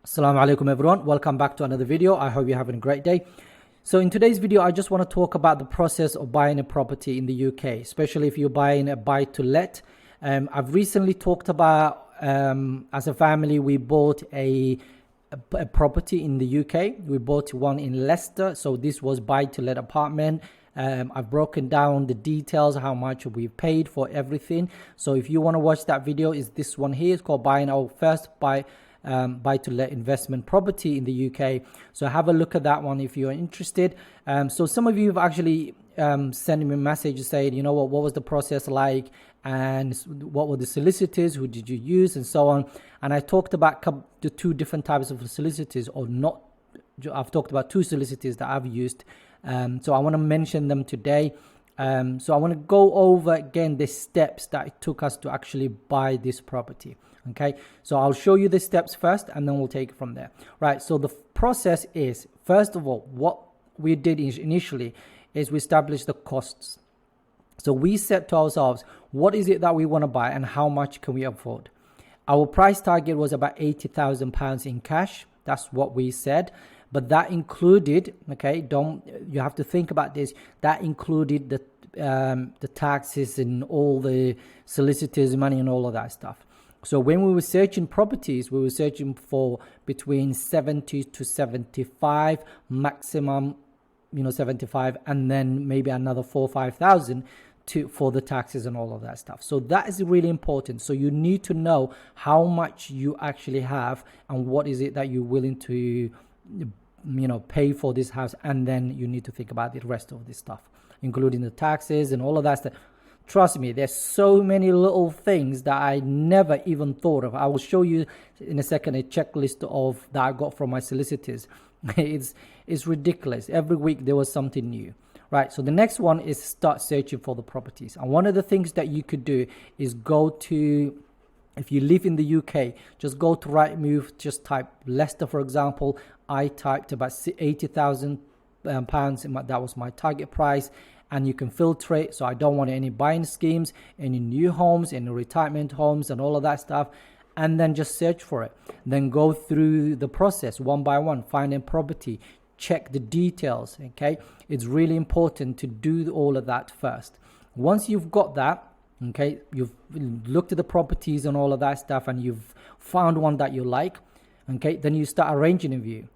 Assalamu Alaikum everyone, welcome back to another video. I hope you're having a great day. So in today's video, I just want to talk about the process of buying a property in the UK, especially if you're buying a buy to let. I've recently talked about, as a family, we bought a property in the UK. We bought one in Leicester. So this was buy to let apartment. I've broken down the details, how much we've paid for everything. So if you want to watch that video, is this one here. It's called buying our first buy to let investment property in the UK. So have a look at that one if you're interested. So some of you have actually sent me a message saying, you know what was the process like, and what were the solicitors, who did you use, and so on. And I talked about the two different types of solicitors, or not. I've talked about two solicitors that I've used. So I want to mention them today. So I want to go over again the steps that it took us to actually buy this property. Okay, so I'll show you the steps first and then we'll take it from there. Right, so the process is, first of all, what we did initially is we established the costs. So we said to ourselves, what is it that we want to buy and how much can we afford? Our price target was about £80,000 in cash. That's what we said. But that included, okay, you have to think about this, that included the taxes and all the solicitors' money and all of that stuff. So when we were searching properties, we were searching for between 70 to 75, maximum, 75, and then maybe another 4,000 or 5,000 for the taxes and all of that stuff. So that is really important. So you need to know how much you actually have and what is it that you're willing to pay for this house, and then you need to think about the rest of this stuff, including the taxes and all of that stuff. Trust me, there's so many little things that I never even thought of. I will show you in a second a checklist of that I got from my solicitors. It's ridiculous. Every week there was something new. Right, so the next one is start searching for the properties. And one of the things that you could do is go to, if you live in the UK, just go to Rightmove, just type Leicester, for example. I typed about £80,000. That was my target price. And you can filter it. So I don't want any buying schemes, any new homes, any retirement homes, and all of that stuff. And then just search for it. Then go through the process one by one, find a property, check the details. Okay, it's really important to do all of that first. Once you've got that, okay, you've looked at the properties and all of that stuff, and you've found one that you like, okay, then you start arranging a view.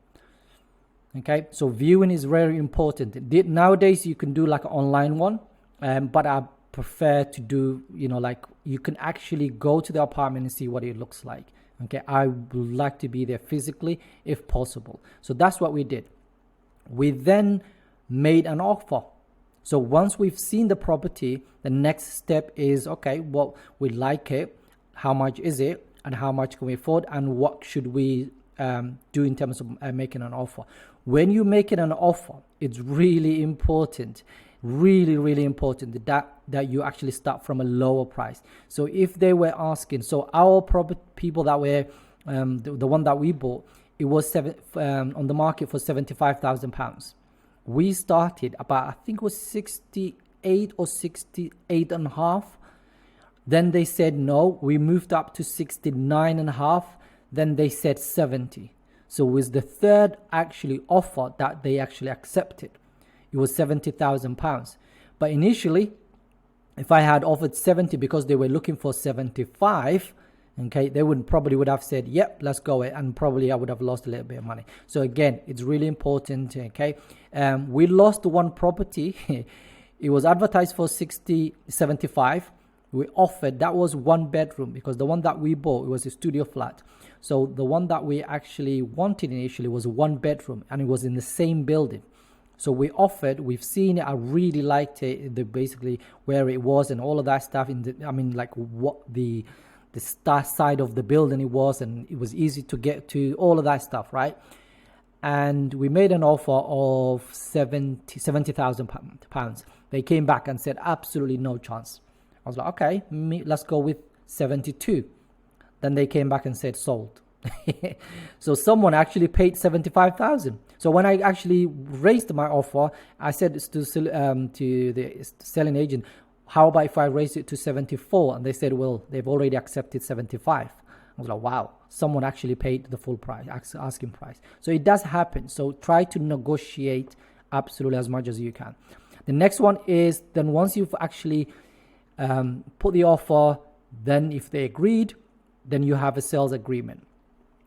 Okay, so viewing is very important. Nowadays you can do like an online one, but I prefer to do, like you can actually go to the apartment and see what it looks like. Okay, I would like to be there physically if possible. So that's what we did. We then made an offer. So once we've seen the property, the next step is, okay, well, we like it, how much is it, and how much can we afford, and what should we do in terms of making an offer. When you're making an offer, it's really important, really important that you actually start from a lower price. So if they were asking, so our property people that were the one that we bought, it was on the market for £75,000. We started about, I think it was 68 or 68 and a half. Then they said no. We moved up to 69 and a half. Then they said 70. So it was the third actually offer that they actually accepted. It was £70,000. But initially, if I had offered 70 because they were looking for 75, okay, they probably would have said, yep, let's go, and probably I would have lost a little bit of money. So again, it's really important, okay. We lost one property. It was advertised for 75. We offered, that was one bedroom, because the one that we bought, it was a studio flat. So the one that we actually wanted initially was one bedroom, and it was in the same building. So we offered, we've seen it, I really liked it, basically where it was and all of that stuff. What the star side of the building it was, and it was easy to get to, all of that stuff, right? And we made an offer of £70,000. They came back and said absolutely no chance. I was like, okay, let's go with 72. Then they came back and said sold. So someone actually paid 75,000. So when I actually raised my offer, I said to the selling agent, how about if I raise it to 74? And they said, well, they've already accepted 75. I was like, wow, someone actually paid the full price, asking price. So it does happen. So try to negotiate absolutely as much as you can. The next one is, then once you've actually put the offer, then if they agreed, then you have a sales agreement.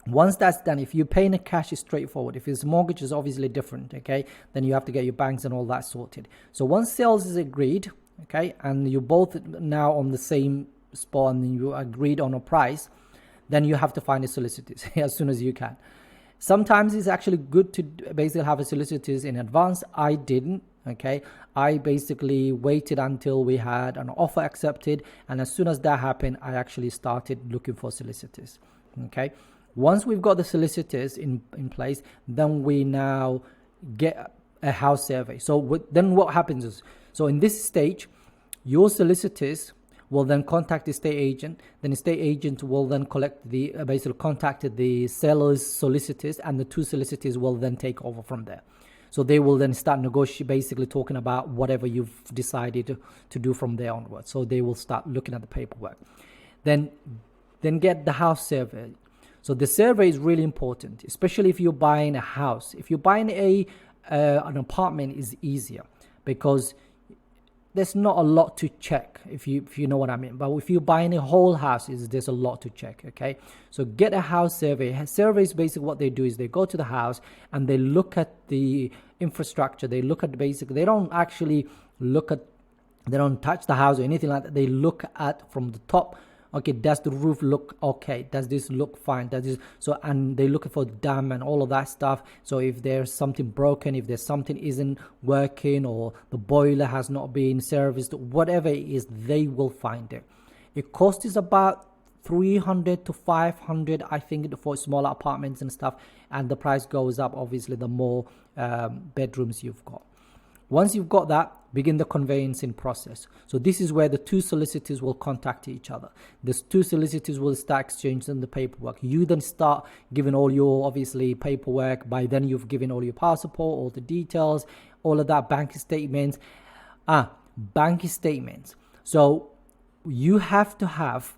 Once that's done, if you're paying a cash, it's straightforward. If it's mortgage, it's obviously different, okay? Then you have to get your banks and all that sorted. So once sales is agreed, okay, and you're both now on the same spot and you agreed on a price, then you have to find a solicitors as soon as you can. Sometimes it's actually good to basically have a solicitors in advance. I didn't, okay? I basically waited until we had an offer accepted, and as soon as that happened, I actually started looking for solicitors, okay? Once we've got the solicitors in place, then we now get a house survey. So then what happens is, so in this stage, your solicitors will then contact the estate agent. Then the estate agent will then basically contact the seller's solicitors, and the two solicitors will then take over from there. So they will then start negotiating, basically talking about whatever you've decided to do from there onwards. So they will start looking at the paperwork. Then get the house survey. So the survey is really important, especially if you're buying a house. If you're buying an apartment, is easier because there's not a lot to check, if you know what I mean. But if you're buying a whole house, there's a lot to check, okay? So get a house survey. Surveys, basically what they do is they go to the house and they look at the infrastructure. They look at they don't actually they don't touch the house or anything like that. They look at from the top. Okay, does the roof look okay? Does this look fine? And they look for dam and all of that stuff. So if there's something broken, if there's something isn't working, or the boiler has not been serviced, whatever it is, they will find it. It costs about 300 to 500, I think, for smaller apartments and stuff. And the price goes up, obviously, the more bedrooms you've got. Once you've got that, begin the conveyancing process. So this is where the two solicitors will contact each other. The two solicitors will start exchanging the paperwork. You then start giving all your, obviously, paperwork. By then you've given all your passport, all the details, all of that, bank statements. Bank statements. So you have to have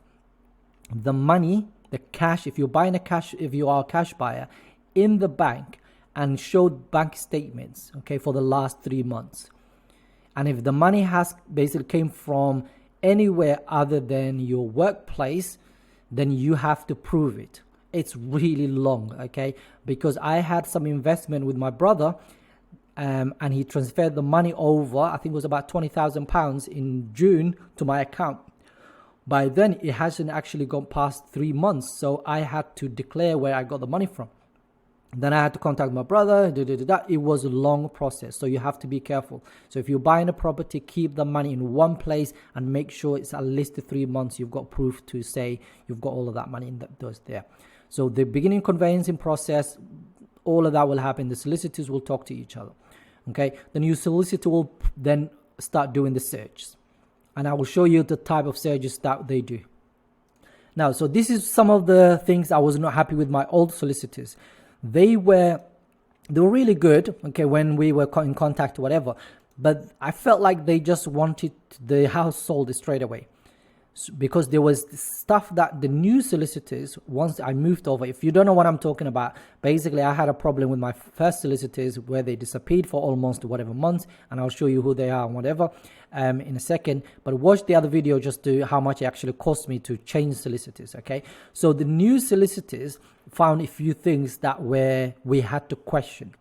the money, the cash, if you are a cash buyer, in the bank, and show bank statements, okay, for the last 3 months. And if the money has basically came from anywhere other than your workplace, then you have to prove it. It's really long, okay? Because I had some investment with my brother, and he transferred the money over, I think it was about £20,000 in June to my account. By then, it hasn't actually gone past 3 months, so I had to declare where I got the money from. Then I had to contact my brother. It was a long process, so you have to be careful. So if you're buying a property, keep the money in one place and make sure it's at least 3 months. You've got proof to say you've got all of that money in those there. So the beginning conveyancing process, all of that will happen. The solicitors will talk to each other. Okay, the new solicitor will then start doing the searches, and I will show you the type of searches that they do. Now, so this is some of the things I was not happy with my old solicitors. They were really good, okay, when we were in contact or whatever, but I felt like they just wanted the house sold straight away. Because there was stuff that the new solicitors, once I moved over, if you don't know what I'm talking about, basically I had a problem with my first solicitors where they disappeared for almost whatever months, and I'll show you who they are and whatever in a second. But watch the other video just to how much it actually cost me to change solicitors, okay? So the new solicitors found a few things that we had to question.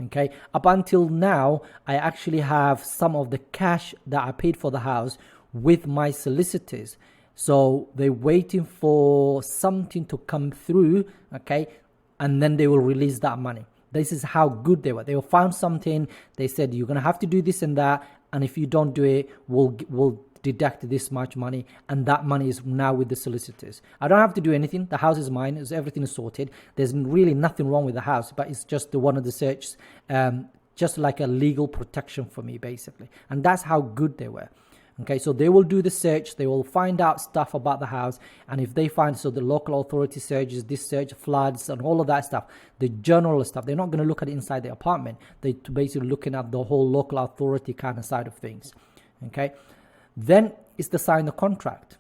Okay, up until now, I actually have some of the cash that I paid for the house with my solicitors. So they're waiting for something to come through, okay, and then they will release that money. This is how good they were. They found something, they said, you're going to have to do this and that, and if you don't do it, we'll deduct this much money, and that money is now with the solicitors. I don't have to do anything. The house is mine. Everything is sorted. There's really nothing wrong with the house, but it's just one of the searches, just like a legal protection for me, basically. And that's how good they were. Okay, so they will do the search, they will find out stuff about the house, and if they find, so the local authority searches, this search, floods, and all of that stuff, the general stuff, they're not going to look at it inside the apartment. They're basically looking at the whole local authority kind of side of things. Okay, then it's to sign the contract.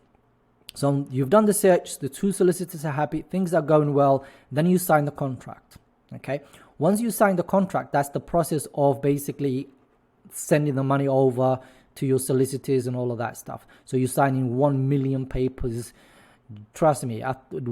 So you've done the search, the two solicitors are happy, things are going well, then you sign the contract. Okay. Once you sign the contract, that's the process of basically sending the money over to your solicitors and all of that stuff. So you're signing 1 million papers. Trust me,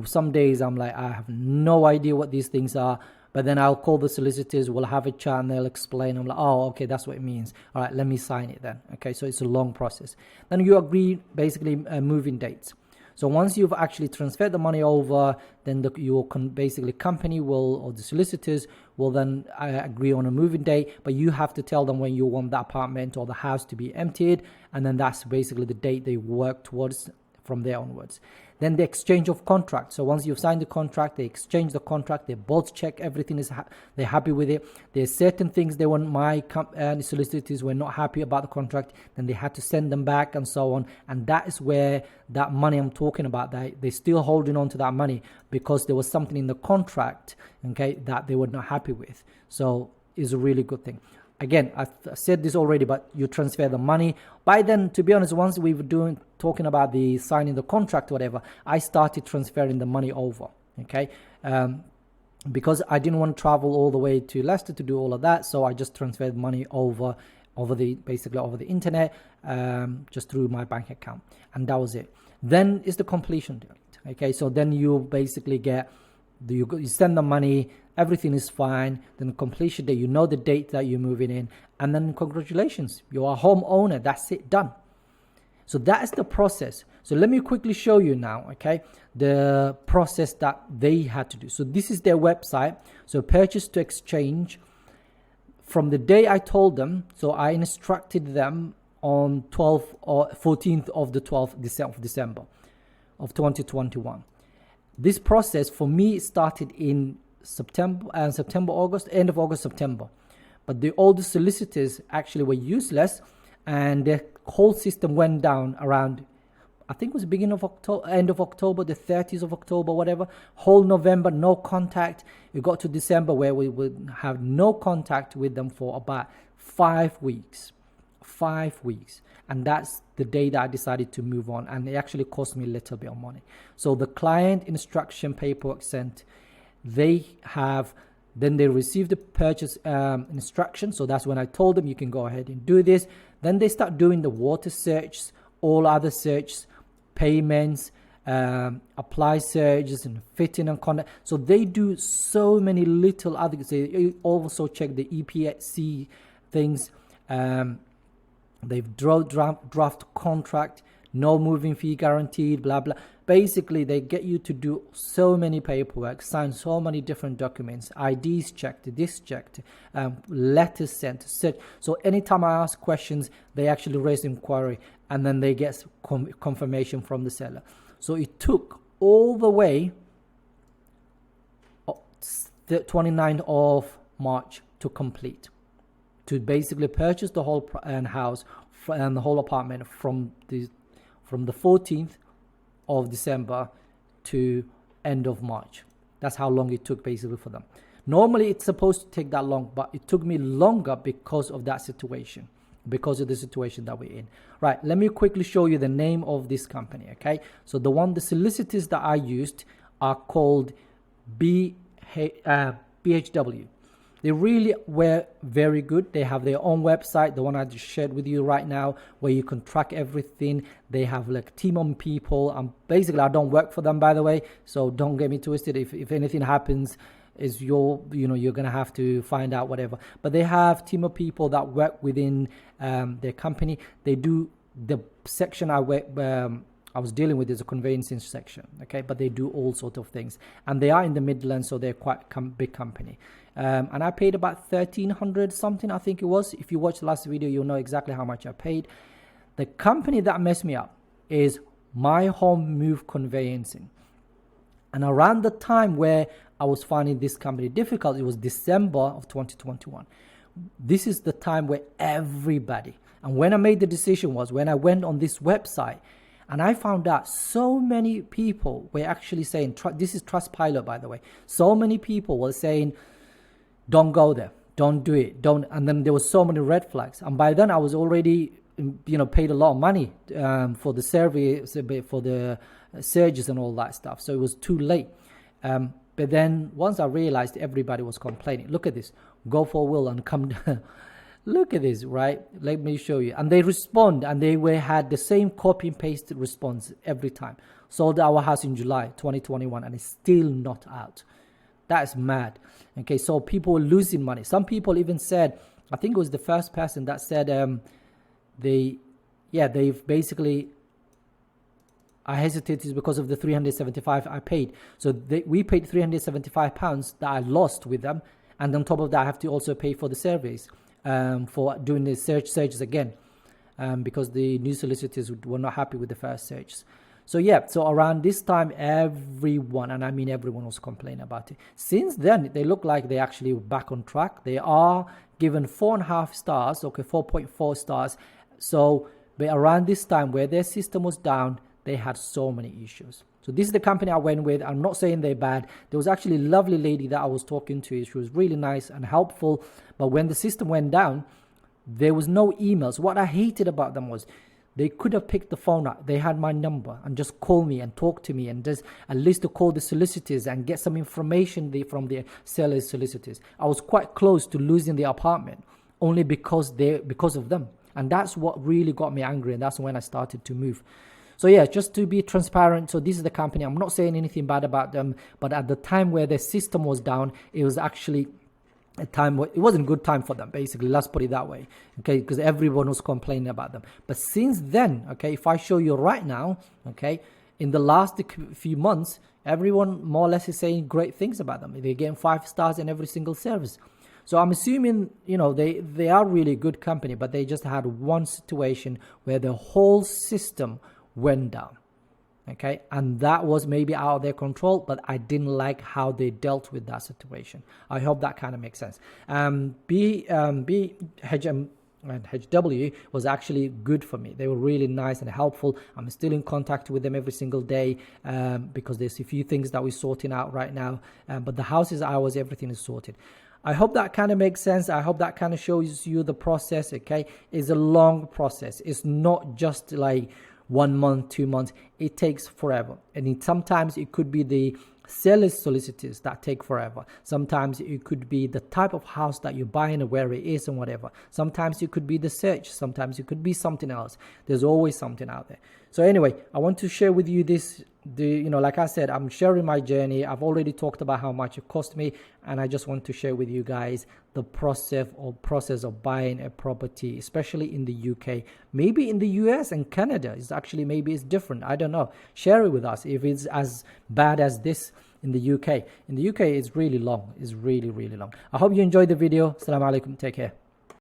some days I'm like, I have no idea what these things are. But then I'll call the solicitors, we'll have a chat and they'll explain. I'm like, oh, okay, that's what it means. All right, let me sign it then. Okay, so it's a long process. Then you agree basically moving dates. So once you've actually transferred the money over, then your basically company will, or the solicitors will then agree on a moving date, but you have to tell them when you want the apartment or the house to be emptied, and then that's basically the date they work towards from there onwards. Then the exchange of contract. So once you've signed the contract, they exchange the contract. They both check everything is they're happy with it. There's certain things they want solicitors were not happy about the contract. Then they had to send them back and so on. And that is where that money I'm talking about, that they're still holding on to that money because there was something in the contract, okay, that they were not happy with. So it's a really good thing. Again, I said this already, but you transfer the money. By then, to be honest, once we were talking about the signing the contract, whatever, I started transferring the money over, okay? Because I didn't want to travel all the way to Leicester to do all of that, so I just transferred money over the internet, just through my bank account, and that was it. Then is the completion date, okay? So then you basically get, you send the money, everything is fine, then the completion date, you know the date that you're moving in, and then congratulations, you are a homeowner, that's it, done. So that is the process. So let me quickly show you now, okay, the process that they had to do. So this is their website. So purchase to exchange, from the day I told them, so I instructed them on 12th or 14th of the 12th of December of 2021. This process for me started in August, end of August, September. But all the solicitors actually were useless, and the whole system went down around, I think it was beginning of October, end of October, the 30th of October, whatever. Whole November, no contact. We got to December where we would have no contact with them for about 5 weeks. 5 weeks. And that's the day that I decided to move on. And it actually cost me a little bit of money. So the client instruction paperwork sent, they received the purchase instruction. So that's when I told them you can go ahead and do this. Then they start doing the water search, all other searches, payments, apply searches and fitting and conduct. So they do so many little other things. They also check the EPC things. They've draft contract, no moving fee guaranteed, blah, blah. Basically, they get you to do so many paperwork, sign so many different documents, IDs checked, this checked, letters sent. So anytime I ask questions, they actually raise inquiry, and then they get confirmation from the seller. So it took all the way the 29th of March to complete, to basically purchase the whole house and the whole apartment from the 14th of December to end of March. That's how long it took basically for them. Normally it's supposed to take that long, but it took me longer because of that situation, because of the situation that we're in. Right, let me quickly show you the name of this company, okay? So the solicitors that I used are called BHW. They really were very good. They have their own website, the one I just shared with you right now, where you can track everything. They have like a team of people. Basically, I don't work for them, by the way, so don't get me twisted. If anything happens, you're gonna have to find out whatever. But they have team of people that work within their company. They do the section I was dealing with is a conveyancing section, okay? But they do all sorts of things, and they are in the Midlands, so they're quite big company. And I paid about 1,300 something, I think it was. If you watch the last video, you'll know exactly how much I paid. The company that messed me up is My Home Move Conveyancing. And around the time where I was finding this company difficult, it was December of 2021. This is the time where everybody, and when I made the decision was when I went on this website, and I found out so many people were actually saying, this is Trustpilot, by the way. So many people were saying, don't go there, don't do it, don't. And then there was so many red flags. And by then I was already, paid a lot of money for the survey, for the searches and all that stuff. So it was too late. But then once I realized everybody was complaining, look at this, go for will and come down. Look at this, right? Let me show you. And they respond, and they had the same copy and paste response every time. Sold our house in July 2021 and it's still not out. That's mad. Okay, so people were losing money. Some people even said, I think it was the first person that said they've basically, I hesitated because of the 375 I paid. So we paid 375 pounds that I lost with them. And on top of that, I have to also pay for the surveys, for doing the searches again, because the new solicitors were not happy with the first searches. So yeah, so around this time, everyone, and I mean everyone, was complaining about it. Since then, they look like they actually back on track. They are given 4.5 stars, okay, 4.4 stars. So but around this time where their system was down, they had so many issues. So this is the company I went with. I'm not saying they're bad. There was actually a lovely lady that I was talking to. She was really nice and helpful. But when the system went down, there was no emails. What I hated about them was they could have picked the phone up. They had my number and just call me and talk to me and just at least to call the solicitors and get some information from the seller's solicitors. I was quite close to losing the apartment only because of them. And that's what really got me angry. And that's when I started to move. So yeah, just to be transparent, so this is the company. I'm not saying anything bad about them, but at the time where their system was down, it was actually a time where it wasn't a good time for them, basically. Let's put it that way, okay? Because everyone was complaining about them. But since then, okay, if I show you right now, okay, in the last few months, everyone more or less is saying great things about them. They're getting 5 stars in every single service. So I'm assuming, you know, they are really good company, but they just had one situation where the whole system went down, okay, and that was maybe out of their control, but I didn't like how they dealt with that situation. I hope that kind of makes sense. HW was actually good for me. They were really nice and helpful. I'm still in contact with them every single day, because there's a few things that we're sorting out right now, but the house is ours, everything is sorted. I hope that kind of makes sense. I hope that kind of shows you the process, okay? It's a long process. It's not just like 1 month, 2 months. It takes forever. And sometimes it could be the seller's solicitors that take forever. Sometimes it could be the type of house that you're buying and where it is and whatever. Sometimes it could be the search. Sometimes it could be something else. There's always something out there. So anyway, I want to share with you this. Like I said, I'm sharing my journey. I've already talked about how much it cost me, and I just want to share with you guys the process of buying a property, especially in the UK. Maybe in the US and Canada, maybe it's different. I don't know. Share it with us if it's as bad as this in the UK. In the UK, it's really long. It's really, really long. I hope you enjoyed the video. Assalamu Alaikum. Take care.